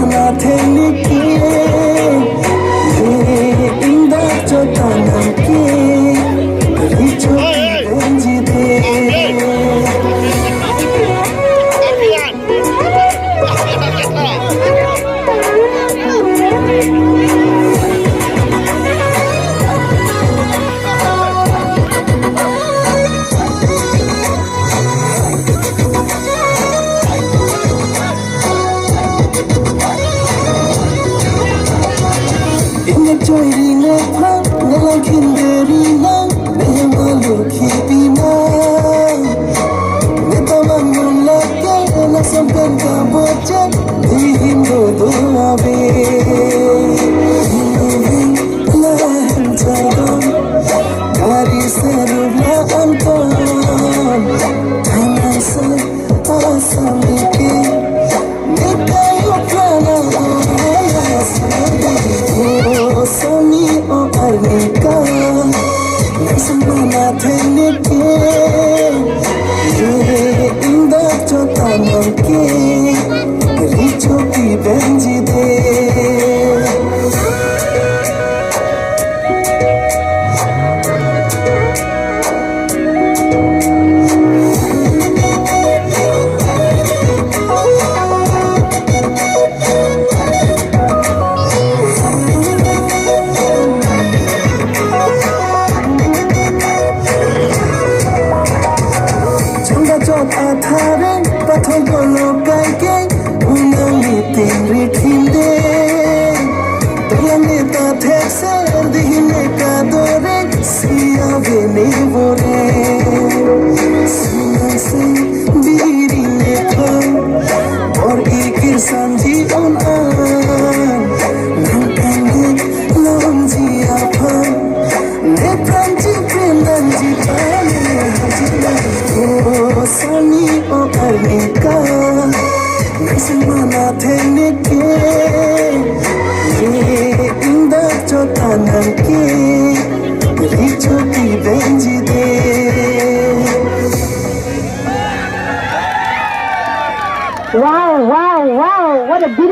semana teniki inda chotanaki richo benjide Joyrina nela kinderina nemalu kipina netamangun lake na sampen ka bocha dihindo doabe lahar jagon gari serula anton thanan sa asamike nekayo prana Sami o arnika Nasamana tenike Inda chotananke Richo ki benjide Athare pathol golo gaike unangi tingri khinde tolane ta these dihine ka dore siya bene bore sina se biri ne tho or ikir sanji on an nankande lonji apha ne pranji prendanji pane Sami o arnika Nasamana tenike